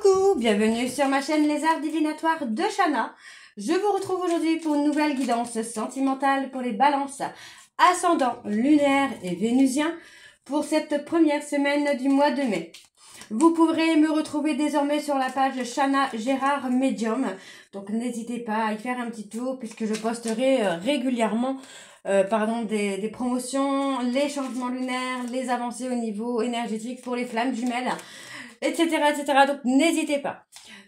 Coucou, bienvenue sur ma chaîne Les Arts Divinatoires de Shana. Je vous retrouve aujourd'hui pour une nouvelle guidance sentimentale pour les balances ascendant, lunaire et vénusien pour cette première semaine du mois de mai. Vous pourrez me retrouver désormais sur la page Shana Gérard Medium. Donc n'hésitez pas à y faire un petit tour puisque je posterai régulièrement des promotions, les changements lunaires, les avancées au niveau énergétique pour les flammes jumelles, etc. etc. Donc n'hésitez pas.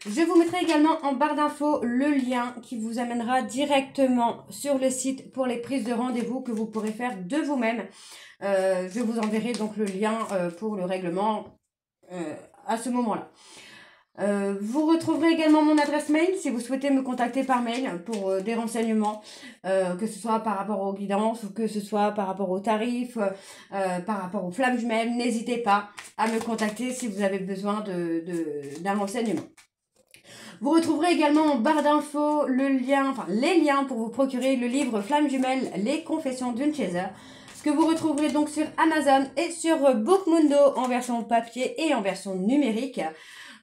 Je vous mettrai également en barre d'infos le lien qui vous amènera directement sur le site pour les prises de rendez-vous que vous pourrez faire de vous-même. Je vous enverrai donc le lien pour le règlement à ce moment-là. Vous retrouverez également mon adresse mail si vous souhaitez me contacter par mail pour des renseignements, que ce soit par rapport aux guidances ou que ce soit par rapport aux tarifs, par rapport aux flammes jumelles. N'hésitez pas à me contacter si vous avez besoin d'un renseignement. Vous retrouverez également en barre d'infos les liens pour vous procurer le livre Flammes jumelles, les confessions d'une chaser, que vous retrouverez donc sur Amazon et sur Bookmundo en version papier et en version numérique.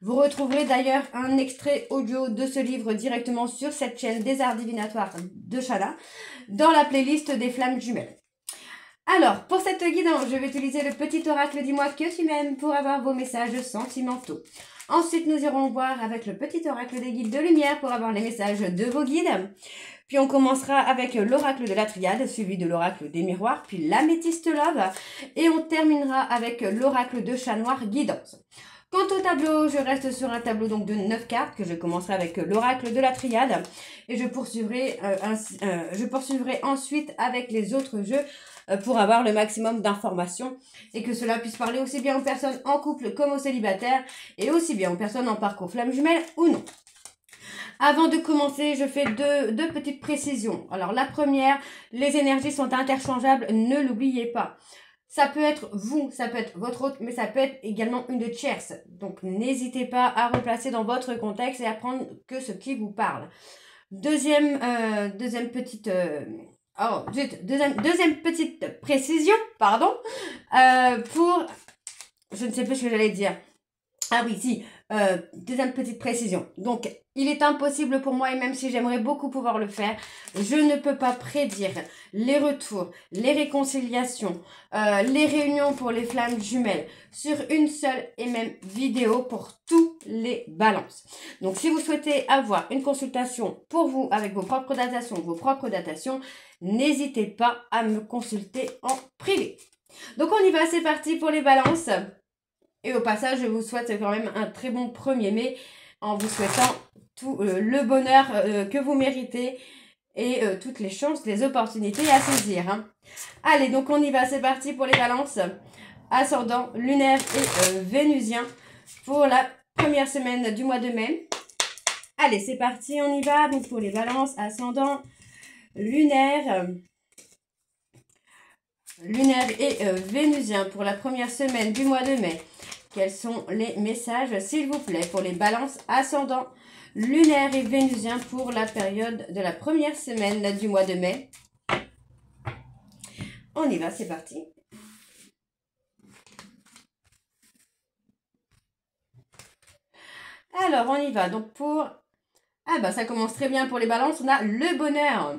Vous retrouverez d'ailleurs un extrait audio de ce livre directement sur cette chaîne des Arts Divinatoires de Shana dans la playlist des flammes jumelles. Alors, pour cette guidance, je vais utiliser le petit oracle dis-moi que tu m'aimes pour avoir vos messages sentimentaux. Ensuite, nous irons voir avec le petit oracle des guides de lumière pour avoir les messages de vos guides. Puis on commencera avec l'oracle de la triade, suivi de l'oracle des miroirs, puis l'améthyste love. Et on terminera avec l'oracle de chat noir guidance. Quant au tableau, je reste sur un tableau donc de 9 cartes que je commencerai avec l'oracle de la triade. Et je poursuivrai ensuite avec les autres jeux pour avoir le maximum d'informations et que cela puisse parler aussi bien aux personnes en couple comme aux célibataires et aussi bien aux personnes en parcours flammes jumelles ou non. Avant de commencer, je fais deux petites précisions. Alors la première, les énergies sont interchangeables, ne l'oubliez pas. Ça peut être vous, ça peut être votre hôte, mais ça peut être également une tierce. Donc n'hésitez pas à replacer dans votre contexte et à prendre que ce qui vous parle. Deuxième petite précision, pardon, pour, je ne sais plus ce que j'allais dire. Ah oui, si, deuxième petite précision. Donc, il est impossible pour moi, et même si j'aimerais beaucoup pouvoir le faire, je ne peux pas prédire les retours, les réconciliations, les réunions pour les flammes jumelles sur une seule et même vidéo pour tous les balances. Donc, si vous souhaitez avoir une consultation pour vous avec vos propres datations, n'hésitez pas à me consulter en privé. Donc, on y va, c'est parti pour les balances. Et au passage, je vous souhaite quand même un très bon 1er mai en vous souhaitant tout le bonheur que vous méritez et toutes les chances, les opportunités à saisir. Hein. Allez, donc on y va, c'est parti pour les balances ascendant, lunaire et vénusien pour la première semaine du mois de mai. Allez, c'est parti, on y va. Donc pour les balances ascendant, lunaire et vénusien pour la première semaine du mois de mai. Quels sont les messages, s'il vous plaît, pour les balances ascendant, lunaire et vénusien pour la période de la première semaine du mois de mai? On y va, c'est parti. Alors, on y va. Donc, pour... Ah bah, ça commence très bien pour les balances. On a le bonheur.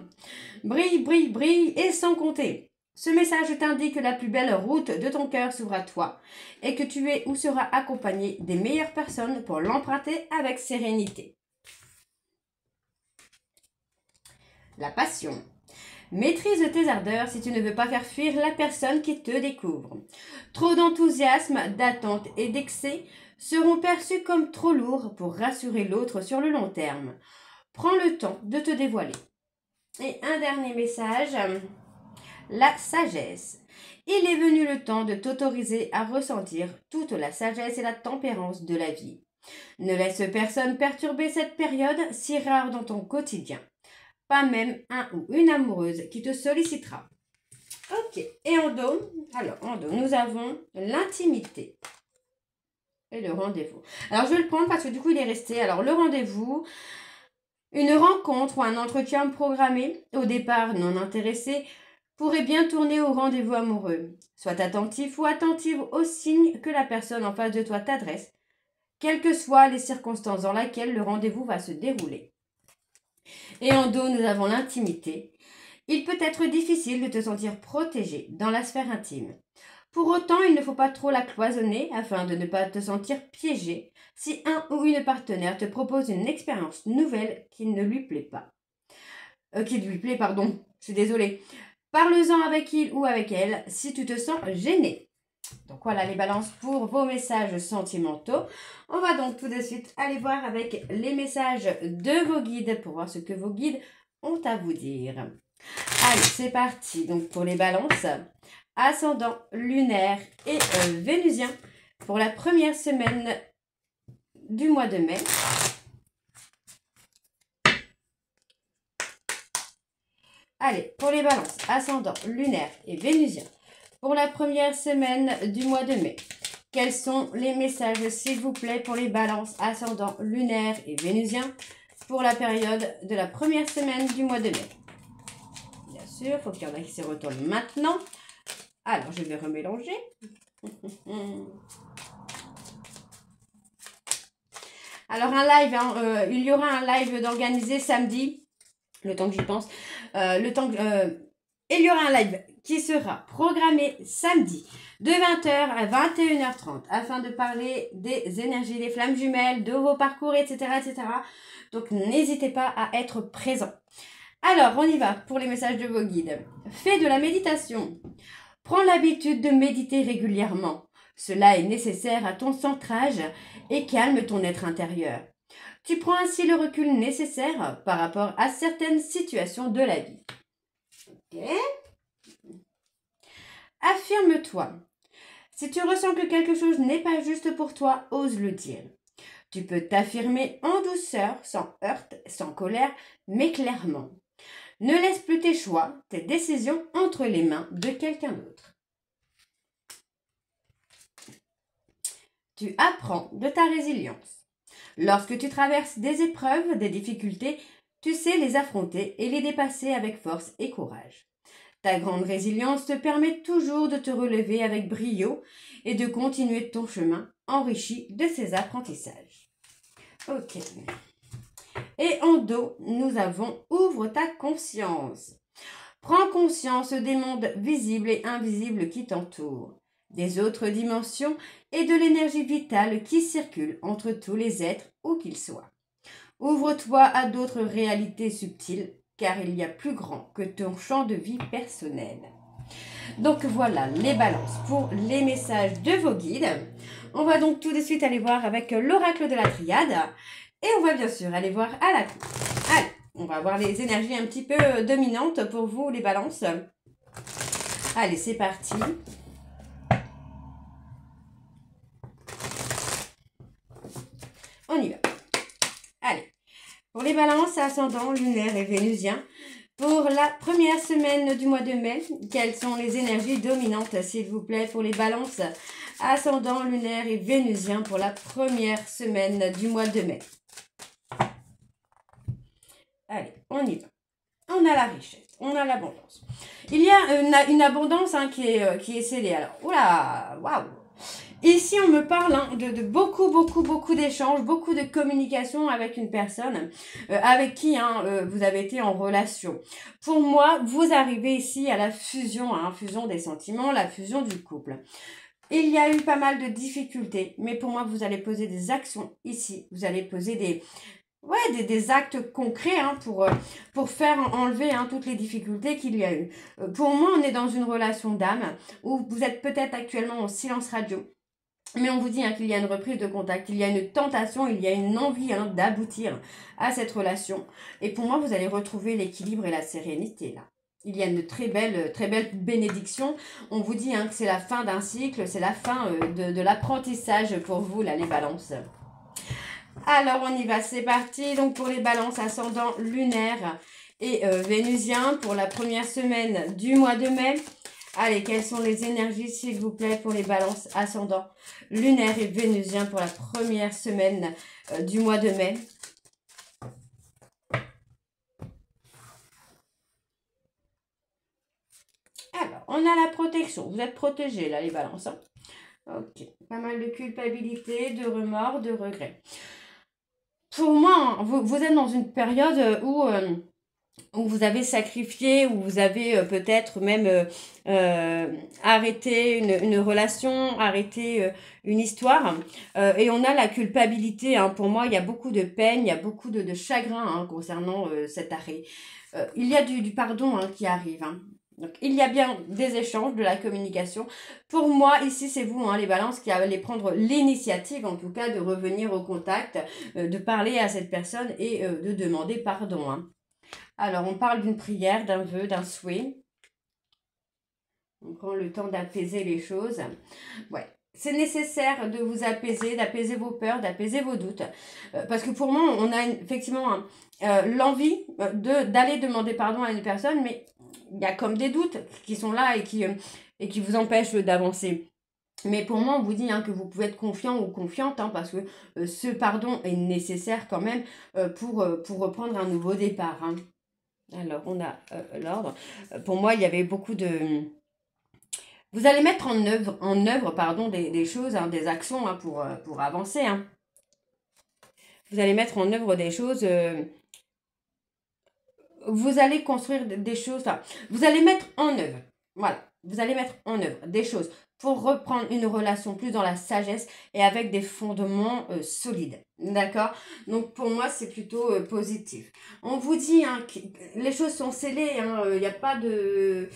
Brille, brille, brille et sans compter. Ce message t'indique que la plus belle route de ton cœur s'ouvre à toi et que tu es ou seras accompagné des meilleures personnes pour l'emprunter avec sérénité. La passion. Maîtrise tes ardeurs si tu ne veux pas faire fuir la personne qui te découvre. Trop d'enthousiasme, d'attente et d'excès seront perçus comme trop lourds pour rassurer l'autre sur le long terme. Prends le temps de te dévoiler. Et un dernier message. La sagesse. Il est venu le temps de t'autoriser à ressentir toute la sagesse et la tempérance de la vie. Ne laisse personne perturber cette période si rare dans ton quotidien. Pas même un ou une amoureuse qui te sollicitera. Ok, et en dos, nous avons l'intimité et le rendez-vous. Alors, je vais le prendre parce que du coup, il est resté. Alors, le rendez-vous, une rencontre ou un entretien programmé, au départ non intéressé, pourrait bien tourner au rendez-vous amoureux. Sois attentif ou attentive aux signes que la personne en face de toi t'adresse quelles que soient les circonstances dans lesquelles le rendez-vous va se dérouler. Et en dos, nous avons l'intimité. Il peut être difficile de te sentir protégé dans la sphère intime. Pour autant, il ne faut pas trop la cloisonner afin de ne pas te sentir piégé si un ou une partenaire te propose une expérience nouvelle qui ne lui plaît pas. Qui lui plaît, pardon, je suis désolée. Parle-en avec il ou avec elle si tu te sens gêné. Donc voilà les balances pour vos messages sentimentaux. On va donc tout de suite aller voir avec les messages de vos guides pour voir ce que vos guides ont à vous dire. Allez, c'est parti. Donc pour les balances, ascendant, lunaire et vénusien pour la première semaine du mois de mai. Allez, pour les balances, ascendant, lunaire et vénusien pour la première semaine du mois de mai. Quels sont les messages, s'il vous plaît, pour les balances, ascendant, lunaire et vénusien pour la période de la première semaine du mois de mai? Bien sûr, il faut qu'il y en ait qui se retournent maintenant. Alors, je vais remélanger. Alors, un live, hein, il y aura un live d'organiser samedi, le temps que j'y pense. Il y aura un live qui sera programmé samedi de 20h à 21h30 afin de parler des énergies, des flammes jumelles, de vos parcours, etc. etc. Donc, n'hésitez pas à être présent. Alors, on y va pour les messages de vos guides. Fais de la méditation. Prends l'habitude de méditer régulièrement. Cela est nécessaire à ton centrage et calme ton être intérieur. Tu prends ainsi le recul nécessaire par rapport à certaines situations de la vie. Ok. Affirme-toi. Si tu ressens que quelque chose n'est pas juste pour toi, ose le dire. Tu peux t'affirmer en douceur, sans heurte, sans colère, mais clairement. Ne laisse plus tes choix, tes décisions entre les mains de quelqu'un d'autre. Tu apprends de ta résilience. Lorsque tu traverses des épreuves, des difficultés, tu sais les affronter et les dépasser avec force et courage. Ta grande résilience te permet toujours de te relever avec brio et de continuer ton chemin enrichi de ces apprentissages. Ok. Et en dos, nous avons « Ouvre ta conscience ». Prends conscience des mondes visibles et invisibles qui t'entourent, des autres dimensions et de l'énergie vitale qui circule entre tous les êtres où qu'ils soient. Ouvre-toi à d'autres réalités subtiles, car il y a plus grand que ton champ de vie personnel. Donc voilà les balances pour les messages de vos guides. On va donc tout de suite aller voir avec l'oracle de la triade. Et on va bien sûr aller voir à la coupe. Allez, on va voir les énergies un petit peu dominantes pour vous, les balances. Allez, c'est parti. On y va. Allez, pour les balances, ascendant, lunaire et vénusien, pour la première semaine du mois de mai, quelles sont les énergies dominantes, s'il vous plaît, pour les balances, ascendant, lunaire et vénusien, pour la première semaine du mois de mai? Allez, on y va. On a la richesse, on a l'abondance. Il y a une abondance hein, qui est scellée. Alors, oula, waouh! Ici, on me parle hein, de beaucoup d'échanges, beaucoup de communication avec une personne avec qui vous avez été en relation. Pour moi, vous arrivez ici à la fusion, fusion des sentiments, la fusion du couple. Il y a eu pas mal de difficultés, mais pour moi, vous allez poser des actions ici. Vous allez poser des actes concrets pour faire enlever toutes les difficultés qu'il y a eu. Pour moi, on est dans une relation d'âme où vous êtes peut-être actuellement en silence radio. Mais on vous dit qu'il y a une reprise de contact, il y a une tentation, il y a une envie d'aboutir à cette relation. Et pour moi, vous allez retrouver l'équilibre et la sérénité là. Il y a une très belle bénédiction. On vous dit que c'est la fin d'un cycle, c'est la fin de l'apprentissage pour vous là, les balances. Alors, on y va, c'est parti. Donc, pour les balances ascendant lunaire et vénusien pour la première semaine du mois de mai. Allez, quelles sont les énergies, s'il vous plaît, pour les balances ascendant lunaire et vénusien pour la première semaine du mois de mai? Alors, on a la protection. Vous êtes protégés, là, les balances. Ok, pas mal de culpabilité, de remords, de regrets. Pour moi, vous êtes dans une période où vous avez sacrifié, où vous avez peut-être même arrêté une relation, arrêté une histoire. Et on a la culpabilité. Hein. Pour moi, il y a beaucoup de peine, il y a beaucoup de chagrin hein, concernant cet arrêt. Il y a du pardon hein, qui arrive. Hein. Donc, il y a bien des échanges, de la communication. Pour moi, ici, c'est vous, hein, les balances, qui allez prendre l'initiative, en tout cas, de revenir au contact, de parler à cette personne et de demander pardon. Hein. Alors, on parle d'une prière, d'un vœu, d'un souhait. On prend le temps d'apaiser les choses. Ouais. C'est nécessaire de vous apaiser, d'apaiser vos peurs, d'apaiser vos doutes. Parce que pour moi, on a effectivement l'envie d'aller demander pardon à une personne, mais il y a comme des doutes qui sont là et qui vous empêchent d'avancer. Mais pour moi, on vous dit hein, que vous pouvez être confiant ou confiante, hein, parce que ce pardon est nécessaire quand même pour reprendre un nouveau départ. Hein. Alors, on a l'ordre. Pour moi, il y avait beaucoup de... Vous allez mettre en œuvre pardon, des choses, hein, des actions hein, pour avancer. Hein. Vous allez mettre en œuvre des choses... vous allez construire des choses... Enfin, vous allez mettre en œuvre. Voilà. Vous allez mettre en œuvre des choses pour reprendre une relation plus dans la sagesse et avec des fondements solides. D'accord? Donc, pour moi, c'est plutôt positif. On vous dit hein, que les choses sont scellées. Il n'y a pas de...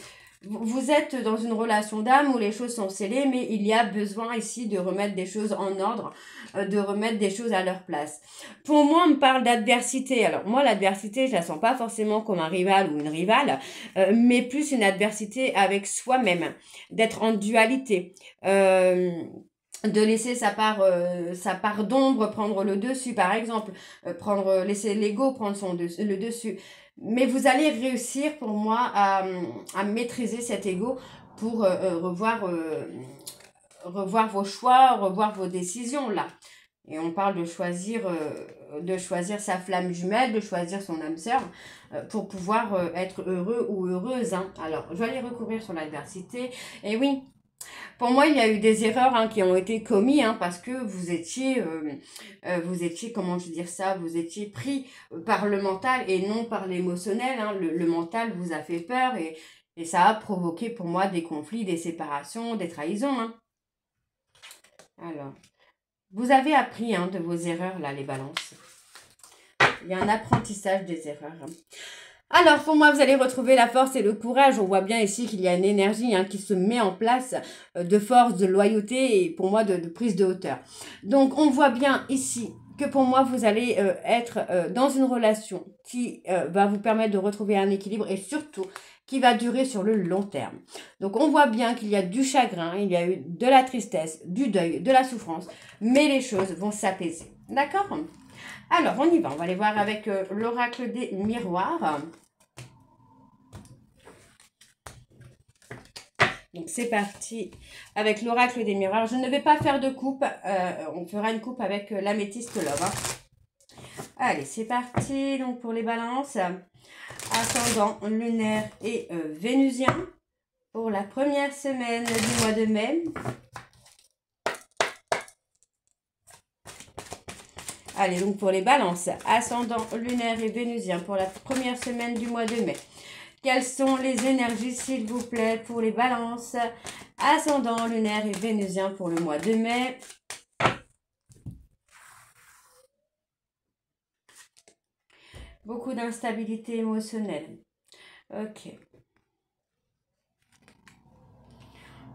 Vous êtes dans une relation d'âme où les choses sont scellées, mais il y a besoin ici de remettre des choses en ordre, de remettre des choses à leur place. Pour moi, on me parle d'adversité. Alors, moi, l'adversité, je la sens pas forcément comme un rival ou une rivale, mais plus une adversité avec soi-même, d'être en dualité. De laisser sa part d'ombre prendre le dessus, par exemple, laisser l'ego prendre le dessus. Mais vous allez réussir, pour moi, à maîtriser cet ego pour revoir vos choix, revoir vos décisions, là. Et on parle de choisir sa flamme jumelle, de choisir son âme sœur pour pouvoir être heureux ou heureuse. Hein. Alors, je vais aller recourir sur l'adversité. Et oui, pour moi, il y a eu des erreurs hein, qui ont été commises hein, parce que vous étiez, comment je veux dire ça, vous étiez pris par le mental et non par l'émotionnel. Hein. Le mental vous a fait peur et ça a provoqué pour moi des conflits, des séparations, des trahisons. Hein. Alors, vous avez appris hein, de vos erreurs, là, les balances. Il y a un apprentissage des erreurs. Hein. Alors, pour moi, vous allez retrouver la force et le courage. On voit bien ici qu'il y a une énergie hein, qui se met en place de force, de loyauté et pour moi de prise de hauteur. Donc, on voit bien ici que pour moi, vous allez être dans une relation qui va vous permettre de retrouver un équilibre et surtout qui va durer sur le long terme. Donc, on voit bien qu'il y a du chagrin, il y a eu de la tristesse, du deuil, de la souffrance, mais les choses vont s'apaiser. D'accord ? Alors, on y va. On va aller voir avec l'oracle des miroirs. Donc, c'est parti avec l'oracle des miroirs. Je ne vais pas faire de coupe. On fera une coupe avec l'améthyste love. Hein. Allez, c'est parti. Donc, pour les balances, ascendant lunaire et vénusien pour la première semaine du mois de mai. Allez, donc pour les balances, ascendant lunaire et vénusien pour la première semaine du mois de mai. Quelles sont les énergies, s'il vous plaît, pour les balances, ascendant lunaire et vénusien pour le mois de mai? Beaucoup d'instabilité émotionnelle. Ok.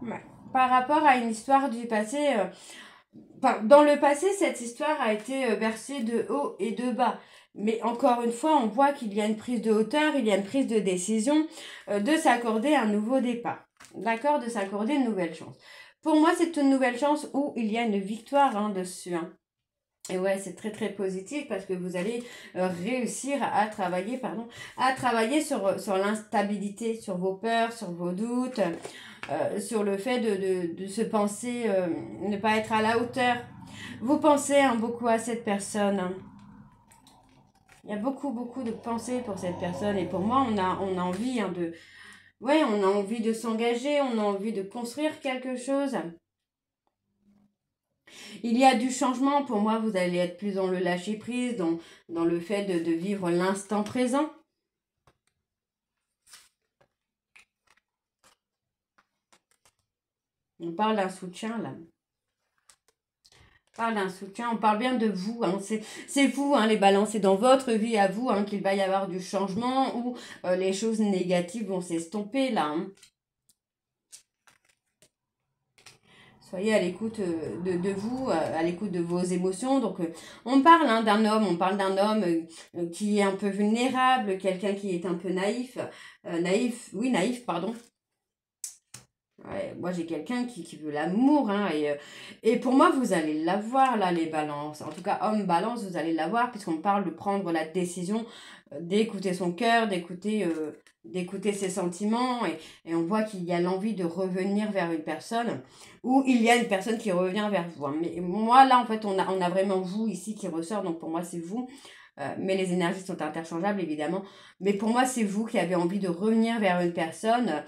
Ouais. Par rapport à une histoire du passé... dans le passé, cette histoire a été bercée de haut et de bas. Mais encore une fois, on voit qu'il y a une prise de hauteur, il y a une prise de décision de s'accorder un nouveau départ. D'accord? De s'accorder une nouvelle chance. Pour moi, c'est une nouvelle chance où il y a une victoire hein, dessus. Hein. Et ouais, c'est très très positif parce que vous allez réussir à travailler, sur l'instabilité, sur vos peurs, sur vos doutes. Sur le fait de se penser, ne pas être à la hauteur. Vous pensez hein, beaucoup à cette personne. Hein. Il y a beaucoup, beaucoup de pensées pour cette personne. Et pour moi, on a envie hein, on a envie de s'engager, on a envie de construire quelque chose. Il y a du changement. Pour moi, vous allez être plus dans le lâcher-prise, dans le fait de vivre l'instant présent. On parle d'un soutien, là. On parle d'un soutien, on parle bien de vous. Hein. C'est vous, hein, les balances. C'est dans votre vie à vous hein, qu'il va y avoir du changement ou les choses négatives vont s'estomper, là. Hein. Soyez à l'écoute de vous, à l'écoute de vos émotions. Donc, on parle hein, d'un homme, qui est un peu vulnérable, quelqu'un qui est un peu naïf. Naïf, pardon. Ouais, moi, j'ai quelqu'un qui veut l'amour. Hein, et pour moi, vous allez l'avoir, là, les balances. En tout cas, homme balance, vous allez l'avoir, puisqu'on parle de prendre la décision d'écouter son cœur, d'écouter ses sentiments. Et on voit qu'il y a l'envie de revenir vers une personne, ou il y a une personne qui revient vers vous. Hein. Mais moi, là, en fait, on a vraiment vous ici qui ressort. Donc, pour moi, c'est vous. Mais les énergies sont interchangeables, évidemment. Mais pour moi, c'est vous qui avez envie de revenir vers une personne.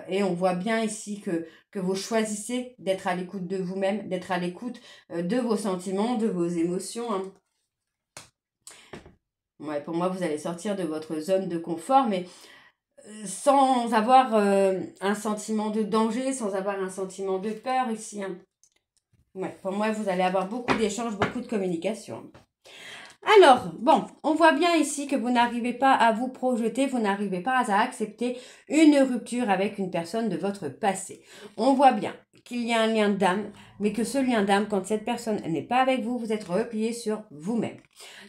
Et on voit bien ici que vous choisissez d'être à l'écoute de vous-même, d'être à l'écoute de vos sentiments, de vos émotions. Hein. Ouais, pour moi, vous allez sortir de votre zone de confort, mais sans avoir un sentiment de danger, sans avoir un sentiment de peur ici. Hein. Ouais, pour moi, vous allez avoir beaucoup d'échanges, beaucoup de communication. Alors, bon, on voit bien ici que vous n'arrivez pas à vous projeter, vous n'arrivez pas à accepter une rupture avec une personne de votre passé. On voit bien qu'il y a un lien d'âme, mais que ce lien d'âme, quand cette personne n'est pas avec vous, vous êtes replié sur vous-même.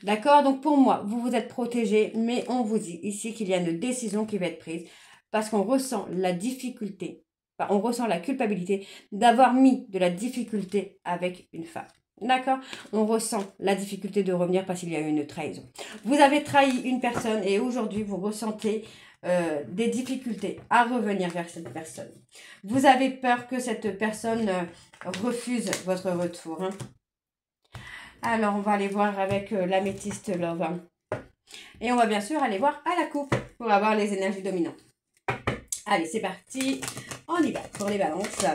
D'accord? Donc pour moi, vous vous êtes protégé, mais on vous dit ici qu'il y a une décision qui va être prise parce qu'on ressent la difficulté, enfin, on ressent la culpabilité d'avoir mis de la difficulté avec une femme. D'accord? On ressent la difficulté de revenir parce qu'il y a eu une trahison. Vous avez trahi une personne et aujourd'hui, vous ressentez des difficultés à revenir vers cette personne. Vous avez peur que cette personne refuse votre retour. Hein. Alors, on va aller voir avec l'améthyste Love. Hein. Et on va bien sûr aller voir à la coupe pour avoir les énergies dominantes. Allez, c'est parti. On y va pour les balances.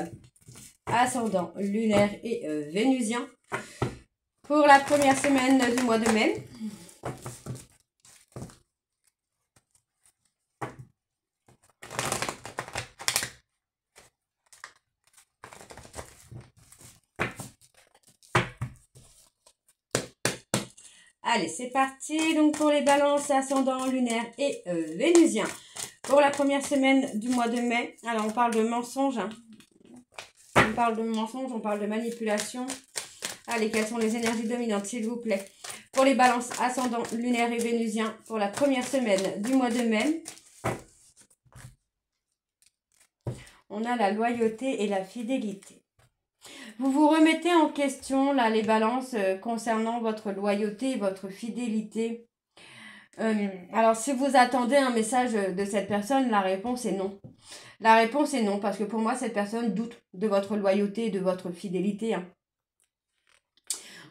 Ascendant lunaire et vénusien. Pour la première semaine du mois de mai. Allez, c'est parti. Donc, pour les balances, ascendant lunaire et vénusien. Pour la première semaine du mois de mai. Alors, on parle de mensonges. Hein. On parle de mensonges, on parle de manipulation. Allez, quelles sont les énergies dominantes, s'il vous plaît? Pour les balances ascendant lunaire et vénusien, pour la première semaine du mois de mai, on a la loyauté et la fidélité. Vous vous remettez en question, là, les balances, concernant votre loyauté et votre fidélité. Alors, si vous attendez un message de cette personne, la réponse est non. La réponse est non, parce que pour moi, cette personne doute de votre loyauté et de votre fidélité. Hein.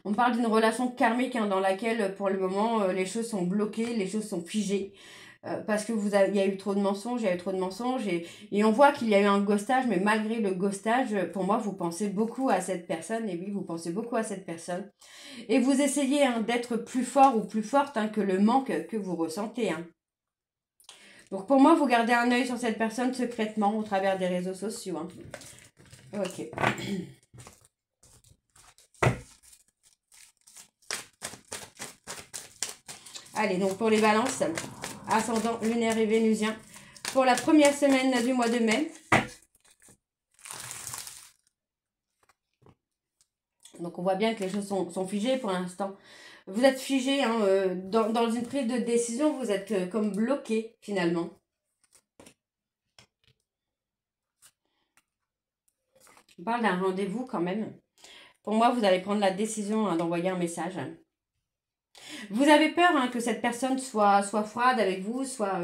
On parle d'une relation karmique hein, dans laquelle, pour le moment, les choses sont bloquées, les choses sont figées. Parce que il y a eu trop de mensonges, et on voit qu'il y a eu un ghostage, mais malgré le ghostage, pour moi, vous pensez beaucoup à cette personne, et oui, vous pensez beaucoup à cette personne. Et vous essayez hein, d'être plus fort ou plus forte hein, que le manque que vous ressentez. Hein. Donc pour moi, vous gardez un œil sur cette personne secrètement au travers des réseaux sociaux. Hein. Ok. Allez, donc pour les balances, ascendant lunaire et vénusien, pour la première semaine du mois de mai. Donc on voit bien que les choses sont figées pour l'instant. Vous êtes figé hein, dans une prise de décision, vous êtes comme bloqué finalement. On parle d'un rendez-vous quand même. Pour moi, vous allez prendre la décision hein, d'envoyer un message. Vous avez peur hein, que cette personne soit froide avec vous, soit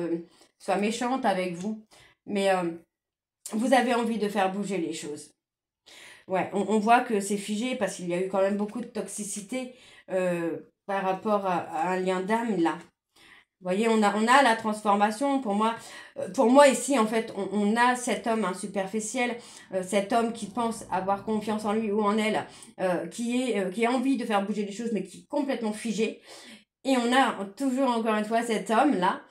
méchante avec vous. Mais vous avez envie de faire bouger les choses. Ouais, on voit que c'est figé parce qu'il y a eu quand même beaucoup de toxicité par rapport à un lien d'âme là. voyez, on a la transformation. Pour moi ici, en fait, on a cet homme superficiel, cet homme qui pense avoir confiance en lui ou en elle, qui a envie de faire bouger les choses, mais qui est complètement figé. Et on a toujours, encore une fois, cet homme-là,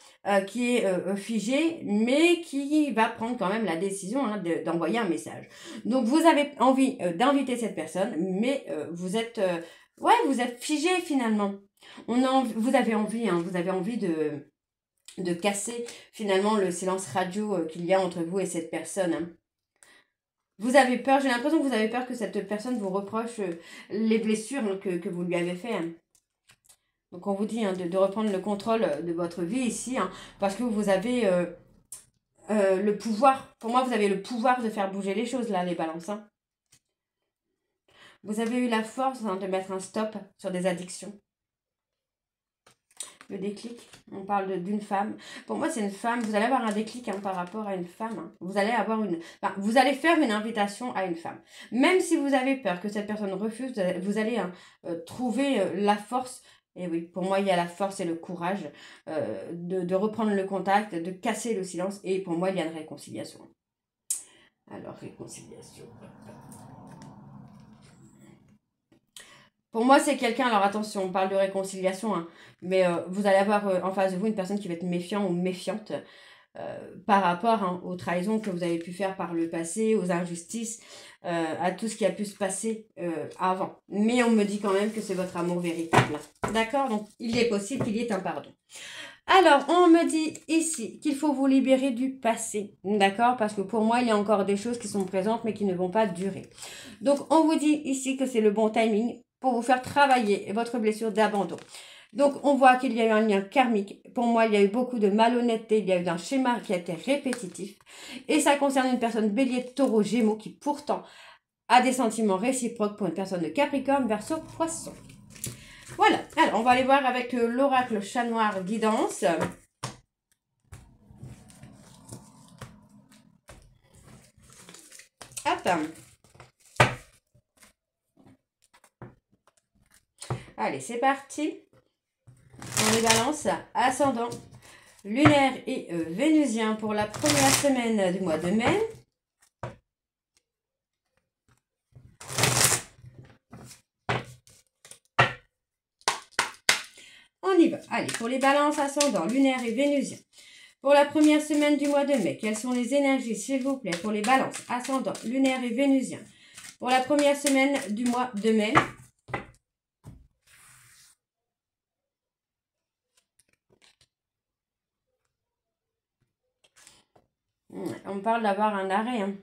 qui est figé, mais qui va prendre quand même la décision d'envoyer un message. Donc, vous avez envie d'inviter cette personne, mais vous êtes figé finalement. Vous avez envie de casser finalement le silence radio qu'il y a entre vous et cette personne. Hein. Vous avez peur, j'ai l'impression que vous avez peur que cette personne vous reproche les blessures que vous lui avez fait. Hein. Donc on vous dit de reprendre le contrôle de votre vie ici, parce que vous avez le pouvoir. Pour moi, vous avez le pouvoir de faire bouger les choses là, les balances. Hein. Vous avez eu la force de mettre un stop sur des addictions. Le déclic, on parle d'une femme. Pour moi, c'est une femme. Vous allez avoir un déclic par rapport à une femme. Hein. Vous allez faire une invitation à une femme. Même si vous avez peur que cette personne refuse, vous allez trouver la force. Et oui, pour moi, il y a la force et le courage de reprendre le contact, de casser le silence. Et pour moi, il y a une réconciliation. Alors, réconciliation. Pour moi, c'est quelqu'un, alors attention, on parle de réconciliation, mais vous allez avoir en face de vous une personne qui va être méfiant ou méfiante par rapport aux trahisons que vous avez pu faire par le passé, aux injustices, à tout ce qui a pu se passer avant. Mais on me dit quand même que c'est votre amour véritable. D'accord? Donc, il est possible qu'il y ait un pardon. Alors, on me dit ici qu'il faut vous libérer du passé, d'accord? Parce que pour moi, il y a encore des choses qui sont présentes mais qui ne vont pas durer. Donc, on vous dit ici que c'est le bon timing pour vous faire travailler votre blessure d'abandon. Donc, on voit qu'il y a eu un lien karmique. Pour moi, il y a eu beaucoup de malhonnêteté. Il y a eu un schéma qui a été répétitif. Et ça concerne une personne bélier, taureau, gémeaux qui pourtant a des sentiments réciproques pour une personne de Capricorne, Verseau, Poisson. Voilà. Alors, on va aller voir avec l'oracle chat noir guidance. Hop. Allez, c'est parti. On les balance, ascendant, lunaire et vénusien pour la première semaine du mois de mai. On y va. Allez, pour les balances, ascendant, lunaire et vénusien. Pour la première semaine du mois de mai, quelles sont les énergies, s'il vous plaît, pour les balances, ascendant, lunaire et vénusien. Pour la première semaine du mois de mai. On parle d'avoir un arrêt. Hein.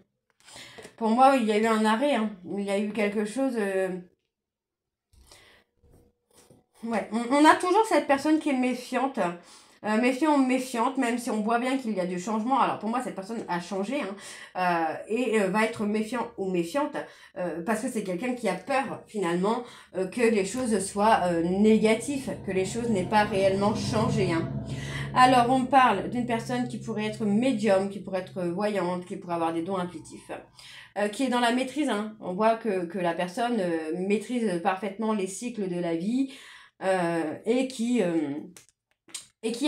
Pour moi, il y a eu un arrêt. Hein. Il y a eu quelque chose... Ouais, on a toujours cette personne qui est méfiante. Méfiant ou méfiante, même si on voit bien qu'il y a du changement. Alors pour moi, cette personne a changé et va être méfiant ou méfiante parce que c'est quelqu'un qui a peur finalement que les choses soient négatives, que les choses n'aient pas réellement changé. Hein. Alors on parle d'une personne qui pourrait être médium, qui pourrait être voyante, qui pourrait avoir des dons intuitifs. Qui est dans la maîtrise. Hein. On voit que la personne maîtrise parfaitement les cycles de la vie et qui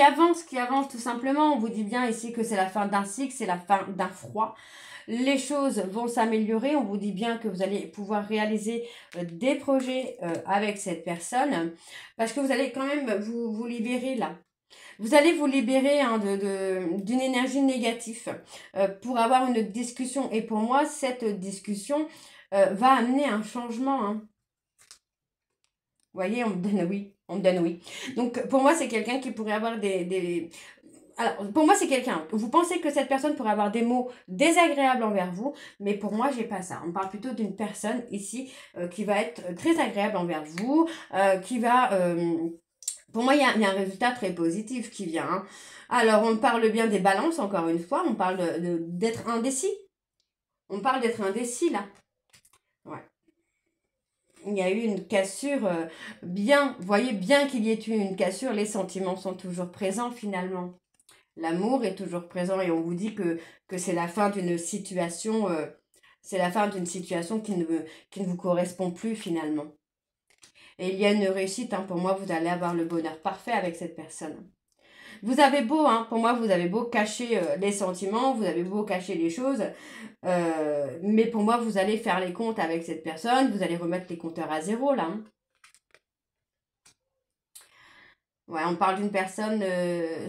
avance tout simplement. On vous dit bien ici que c'est la fin d'un cycle, c'est la fin d'un froid. Les choses vont s'améliorer. On vous dit bien que vous allez pouvoir réaliser des projets avec cette personne parce que vous allez quand même vous libérer là. Vous allez vous libérer d'une énergie négative pour avoir une discussion. Et pour moi, cette discussion va amener un changement. Hein. Vous voyez, on me donne oui. On me donne oui. Donc, pour moi, c'est quelqu'un qui pourrait avoir Alors, pour moi, c'est quelqu'un. Vous pensez que cette personne pourrait avoir des mots désagréables envers vous, mais pour moi, j'ai pas ça. On parle plutôt d'une personne ici qui va être très agréable envers vous, qui va... pour moi, il y a un résultat très positif qui vient. Hein. Alors, on parle bien des balances, encore une fois. On parle d'être indécis. On parle d'être indécis, là. Ouais. Il y a eu une cassure bien. Vous voyez, bien qu'il y ait eu une cassure, les sentiments sont toujours présents, finalement. L'amour est toujours présent et on vous dit que c'est la fin d'une situation... c'est la fin d'une situation qui ne vous correspond plus, finalement. Et il y a une réussite, hein, pour moi, vous allez avoir le bonheur parfait avec cette personne. Vous avez beau, hein, pour moi, vous avez beau cacher les sentiments, vous avez beau cacher les choses, mais pour moi, vous allez faire les comptes avec cette personne, vous allez remettre les compteurs à zéro, là. Hein. Ouais, on parle d'une personne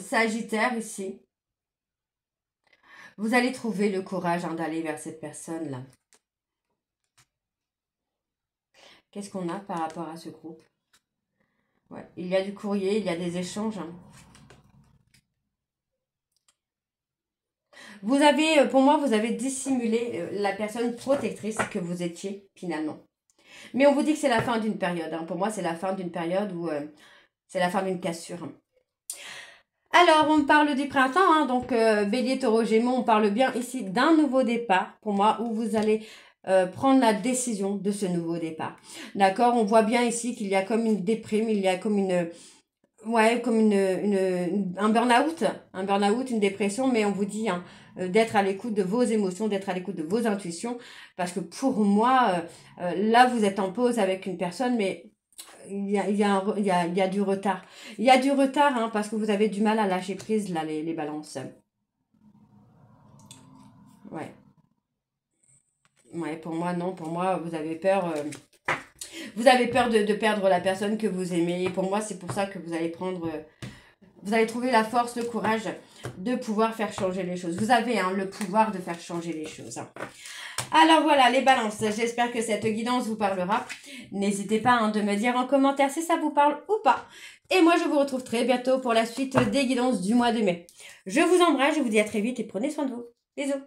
sagittaire ici. Vous allez trouver le courage hein, d'aller vers cette personne-là. Qu'est-ce qu'on a par rapport à ce groupe? Ouais, il y a du courrier, il y a des échanges. Hein. Vous avez, pour moi, vous avez dissimulé la personne protectrice que vous étiez finalement. Mais on vous dit que c'est la fin d'une période. Hein. Pour moi, c'est la fin d'une période où c'est la fin d'une cassure. Alors, on parle du printemps, hein, donc Bélier, Taureau, Gémeaux, on parle bien ici d'un nouveau départ, pour moi, où vous allez prendre la décision de ce nouveau départ. D'accord? On voit bien ici qu'il y a comme une déprime, il y a comme une... Ouais, comme un burn-out, une dépression, mais on vous dit hein, d'être à l'écoute de vos émotions, d'être à l'écoute de vos intuitions, parce que pour moi, là, vous êtes en pause avec une personne, mais il y a du retard. Il y a du retard hein, parce que vous avez du mal à lâcher prise, là, les balances. Ouais. Ouais, pour moi, non. Pour moi, vous avez peur. Vous avez peur de perdre la personne que vous aimez. Et pour moi, c'est pour ça que vous allez prendre... vous allez trouver la force, le courage de pouvoir faire changer les choses. Vous avez hein, le pouvoir de faire changer les choses. Hein. Alors voilà, les balances, j'espère que cette guidance vous parlera. N'hésitez pas hein, de me dire en commentaire si ça vous parle ou pas. Et moi, je vous retrouve très bientôt pour la suite des guidances du mois de mai. Je vous embrasse, je vous dis à très vite et prenez soin de vous. Bisous.